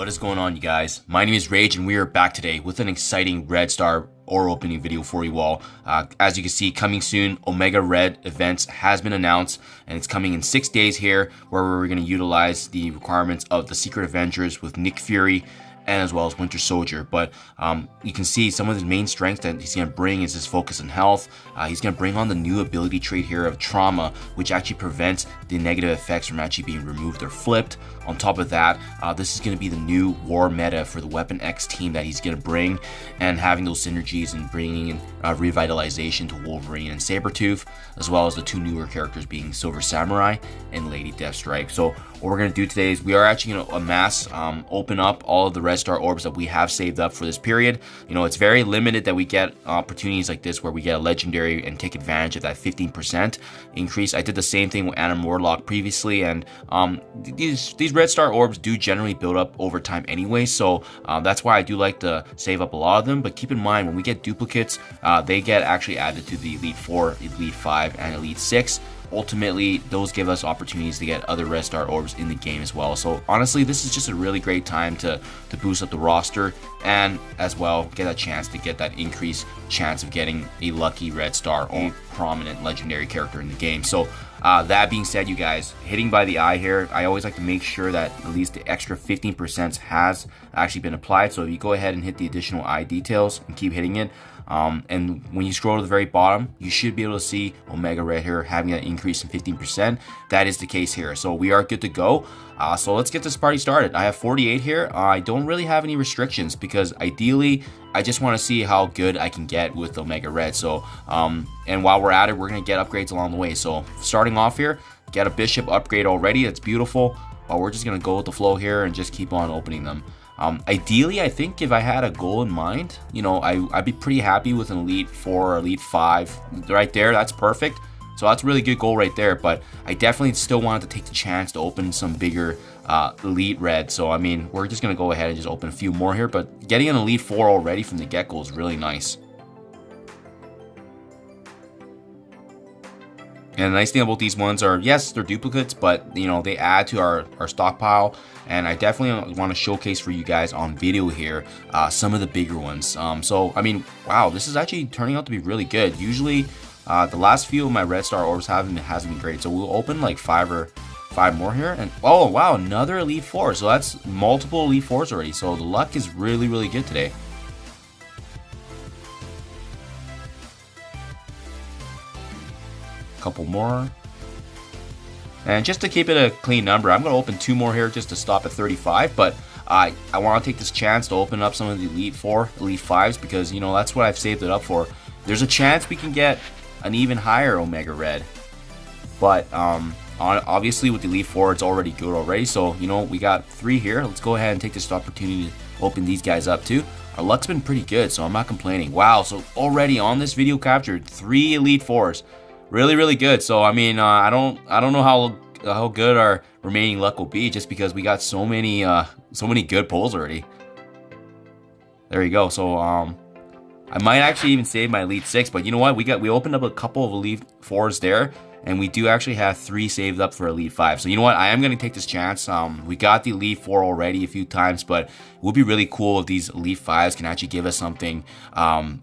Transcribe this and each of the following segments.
What is going on, you guys? My name is Rage and we are back today with an exciting Red Star ore opening video for you all. As you can see, coming soon, Omega Red events has been announced and it's coming in 6 days here, where we're going to utilize the requirements of the Secret Avengers with Nick Fury and as well as Winter Soldier. But you can see some of his main strengths that he's going to bring is his focus on health. He's going to bring on the new ability trait here of trauma, which actually prevents the negative effects from actually being removed or flipped. On top of that, this is going to be the new war meta for the WeaponX team that he's going to bring, and having those synergies and bringing in revitalization to Wolverine and Sabretooth, as well as the two newer characters being Silver Samurai and Lady Deathstrike. So what we're going to do today is we are actually going to amass, open up all of the Red Star Orbs that we have saved up for this period. You know, it's very limited that we get opportunities like this where we get a legendary and take advantage of that 15% increase. I did the same thing with Adam Warlock previously, and these Red Star Orbs do generally build up over time anyway, so that's why I do like to save up a lot of them. But keep in mind, when we get duplicates, they get actually added to the Elite 4, Elite 5, and Elite 6. Ultimately, those give us opportunities to get other Red Star Orbs in the game as well. So honestly, this is just a really great time to boost up the roster and as well get a chance to get that increased chance of getting a lucky Red Star or prominent legendary character in the game. So that being said, you guys, hitting by the eye here, I always like to make sure that at least the extra 15% has actually been applied. So if you go ahead and hit the additional eye details and keep hitting it, and when you scroll to the very bottom, you should be able to see Omega Red here having that increase in 15%. That is the case here. So we are good to go. So let's get this party started. I have 48 here. I don't really have any restrictions because ideally, I just want to see how good I can get with Omega Red. So, and while we're at it, we're going to get upgrades along the way. So starting off here, get a Bishop upgrade already. That's beautiful. But we're just going to go with the flow here and just keep on opening them. Ideally, I think if I had a goal in mind, you know, I'd be pretty happy with an Elite 4 or Elite 5 right there. That's perfect. So that's a really good goal right there. But I definitely still wanted to take the chance to open some bigger Elite Red. So, I mean, we're just going to go ahead and just open a few more here. But getting an Elite 4 already from the get-go is really nice. And the nice thing about these ones are, yes, they're duplicates, but, you know, they add to our stockpile. And I definitely want to showcase for you guys on video here some of the bigger ones. So, I mean, wow, this is actually turning out to be really good. Usually, the last few of my Red Star Orbs hasn't been great. So we'll open like 5 more here. And, oh, wow, another Elite 4. So that's multiple Elite 4s already. So the luck is really, really good today. Couple more, and just to keep it a clean number, I'm going to open 2 more here just to stop at 35. But I want to take this chance to open up some of the Elite 4, Elite 5s, because, you know, that's what I've saved it up for. There's a chance we can get an even higher Omega Red, but obviously with the Elite 4 it's already good already. So, you know, we got 3 here. Let's go ahead and take this opportunity to open these guys up too. Our luck's been pretty good, so I'm not complaining. Wow, so already on this video captured 3 Elite 4s. Really, really good. So I mean, I don't know how good our remaining luck will be, just because we got so many good pulls already. There you go. So I might actually even save my Elite 6, but you know what? We opened up a couple of Elite 4s there, and we do actually have 3 saved up for Elite 5. So you know what? I am going to take this chance. We got the Elite 4 already a few times, but it would be really cool if these Elite 5s can actually give us something,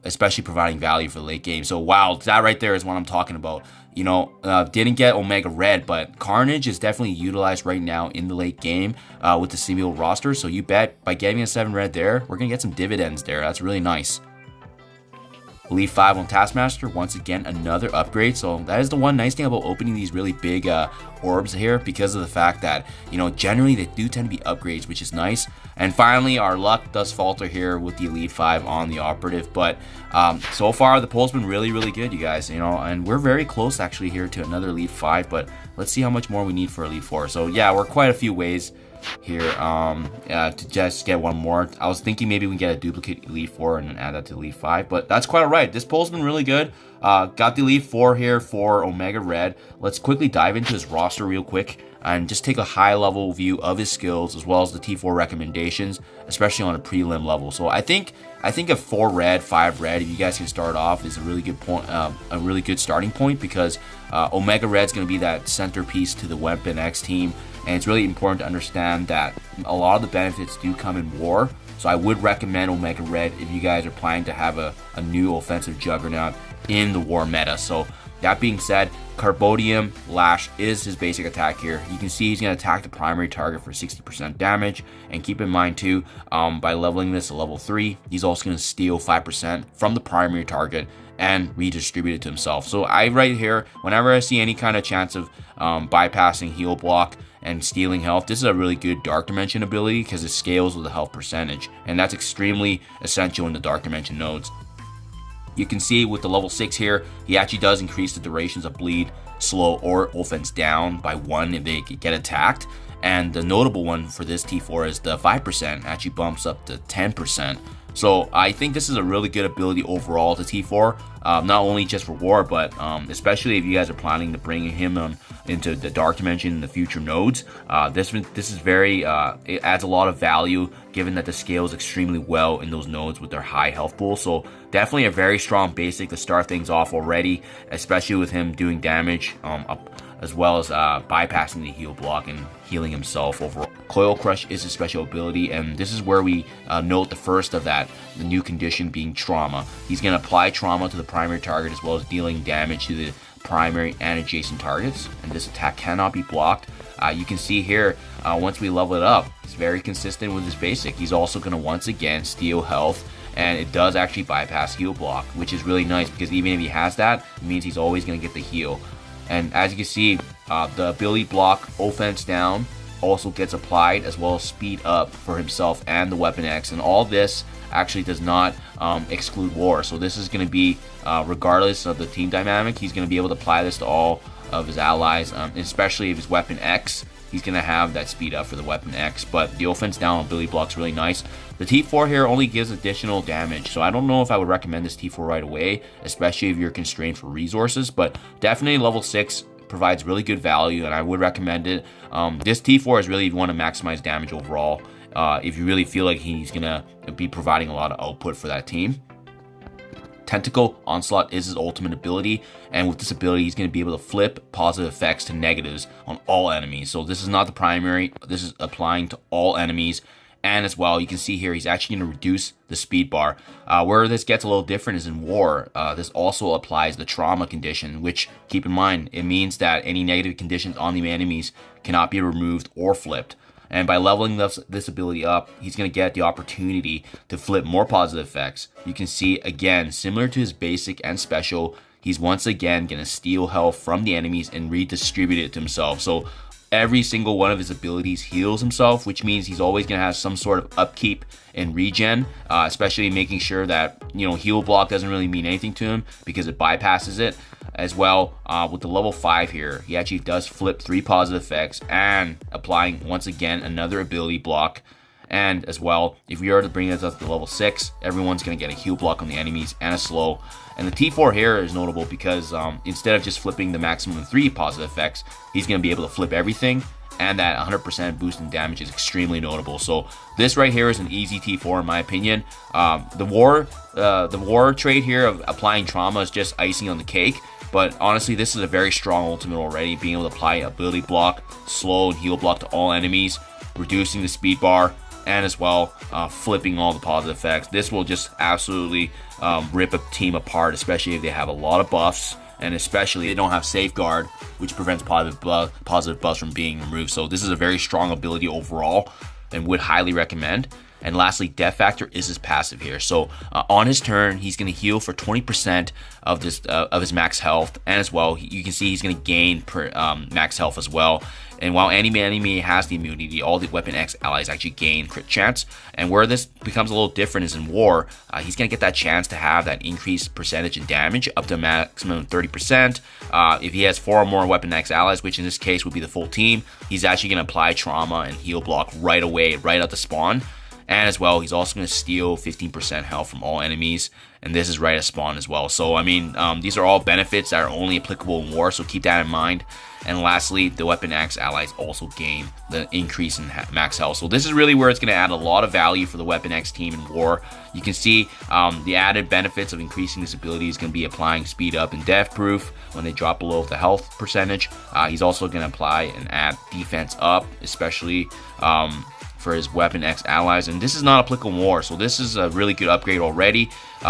especially providing value for the late game. So wow, that right there is what I'm talking about. You know, didn't get Omega Red, but Carnage is definitely utilized right now in the late game with the symbiote roster. So you bet by getting a 7 red there, we're going to get some dividends there. That's really nice. Elite 5 on Taskmaster, once again another upgrade. So that is the one nice thing about opening these really big orbs here, because of the fact that, you know, generally they do tend to be upgrades, which is nice. And finally, our luck does falter here with the Elite 5 on the Operative, but so far the pull's been really, really good, you guys, you know, and we're very close actually here to another Elite 5, but let's see how much more we need for Elite 4. So yeah, we're quite a few ways here to just get 1 more. I was thinking maybe we can get a duplicate Elite 4 and then add that to Elite 5, but that's quite alright. This pull's been really good. Got the Elite 4 here for Omega Red. Let's quickly dive into his roster real quick and just take a high level view of his skills as well as the T4 recommendations, especially on a prelim level. So I think a 4 red, 5 red, if you guys can start off, is a really good point, a really good starting point, because Omega Red's going to be that centerpiece to the WeaponX team. and it's really important to understand that a lot of the benefits do come in war. So I would recommend Omega Red if you guys are planning to have a new offensive juggernaut in the war meta. So that being said, Carbodium Lash is his basic attack here. You can see he's going to attack the primary target for 60% damage. And keep in mind too, by leveling this to level 3, he's also going to steal 5% from the primary target and redistribute it to himself. So right here, whenever I see any kind of chance of bypassing heal block and stealing health, this is a really good Dark Dimension ability because it scales with the health percentage. And that's extremely essential in the Dark Dimension nodes. You can see with the level 6 here, he actually does increase the durations of bleed, slow, or offense down by 1 if they get attacked. And the notable one for this T4 is the 5% actually bumps up to 10%. So I think this is a really good ability overall to T4, not only just for war, but especially if you guys are planning to bring him into the Dark Dimension in the future nodes. This is very, it adds a lot of value given that the scales extremely well in those nodes with their high health pool. So definitely a very strong basic to start things off already, especially with him doing damage as well as bypassing the heal block and healing himself overall. Coil Crush is a special ability, and this is where we note the first of that, the new condition being Trauma. He's going to apply Trauma to the primary target as well as dealing damage to the primary and adjacent targets, and this attack cannot be blocked. You can see here, once we level it up, it's very consistent with his basic. He's also going to once again steal health, and it does actually bypass heal block, which is really nice because even if he has that, it means he's always going to get the heal. And as you can see, the ability block offense down also gets applied, as well as speed up for himself and the WeaponX, and all this actually does not exclude war. So this is going to be regardless of the team dynamic, he's going to be able to apply this to all of his allies, especially if his WeaponX, he's going to have that speed up for the WeaponX. But the offense down ability block's really nice. The T4 here only gives additional damage, so I don't know if I would recommend this T4 right away, especially if you're constrained for resources, but definitely level 6 provides really good value, and I would recommend it. This T4 is really if you want to maximize damage overall, if you really feel like he's going to be providing a lot of output for that team. Tentacle Onslaught is his ultimate ability, and with this ability he's going to be able to flip positive effects to negatives on all enemies. So this is not the primary, this is applying to all enemies. And as well, you can see here he's actually going to reduce the speed bar. Where this gets a little different is in war. This also applies the trauma condition, which, keep in mind, it means that any negative conditions on the enemies cannot be removed or flipped. And by leveling this ability up, he's going to get the opportunity to flip more positive effects. You can see, again, similar to his basic and special, he's once again going to steal health from the enemies and redistribute it to himself. So every single one of his abilities heals himself, which means he's always going to have some sort of upkeep and regen, especially making sure that, heal block doesn't really mean anything to him because it bypasses it. As well, with the level 5 here, he actually does flip 3 positive effects and applying once again another ability block. And as well, if we are to bring this up to level 6, everyone's going to get a heal block on the enemies and a slow. And the T4 here is notable because instead of just flipping the maximum 3 positive effects, he's going to be able to flip everything, and that 100% boost in damage is extremely notable. So this right here is an easy T4 in my opinion. The war trade here of applying trauma is just icing on the cake. But honestly, this is a very strong ultimate already, being able to apply ability block, slow, and heal block to all enemies, reducing the speed bar, and as well flipping all the positive effects. This will just absolutely rip a team apart, especially if they have a lot of buffs, and especially if they don't have Safeguard, which prevents positive buffs from being removed. So this is a very strong ability overall, and would highly recommend. And lastly, Death Factor is his passive here. So on his turn, he's going to heal for 20% of his max health, and as well, you can see he's going to gain max health as well. And while any enemy has the immunity, all the WeaponX allies actually gain crit chance. And where this becomes a little different is in war. He's going to get that chance to have that increased percentage in damage up to a maximum of 30%. If he has 4 or more WeaponX allies, which in this case would be the full team, he's actually going to apply trauma and heal block right away, right at the spawn. And as well, he's also going to steal 15% health from all enemies. And this is right at spawn as well. So, I mean, these are all benefits that are only applicable in war. So keep that in mind. And lastly, the WeaponX allies also gain the increase in max health. So this is really where it's going to add a lot of value for the WeaponX team in war. You can see the added benefits of increasing this ability is going to be applying speed up and death proof when they drop below the health percentage. He's also going to apply and add defense up, especially for his WeaponX allies, and this is not applicable in war, so this is a really good upgrade already.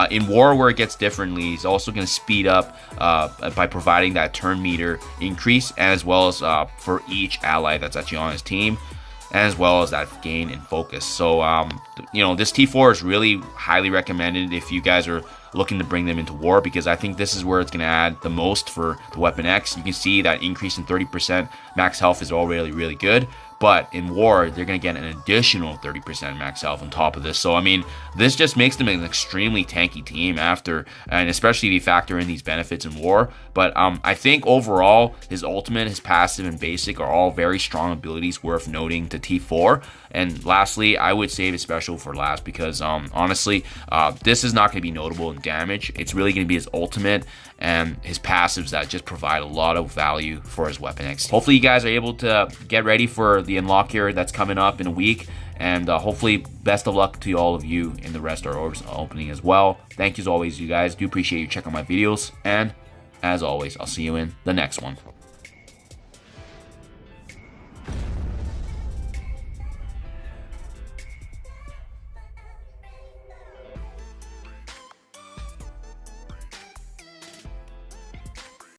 In war, where it gets differently, he's also going to speed up by providing that turn meter increase, as well as for each ally that's actually on his team, as well as that gain in focus. So you know, this T4 is really highly recommended if you guys are looking to bring them into war, because I think this is where it's going to add the most for the WeaponX. You can see that increase in 30% max health is already really good, but in war they're going to get an additional 30% max health on top of this. So I mean, this just makes them an extremely tanky team after, and especially if you factor in these benefits in war. But I think overall his ultimate, his passive, and basic are all very strong abilities worth noting to T4. And lastly, I would save his special for last, because honestly, this is not going to be notable in damage. It's really going to be his ultimate and his passives that just provide a lot of value for his WeaponX. Hopefully you guys are able to get ready for the unlock here that's coming up in a week, and hopefully best of luck to all of you in the Red Star Orbs opening as well. Thank you as always, you guys. Do appreciate you checking out my videos, and as always, I'll see you in the next one.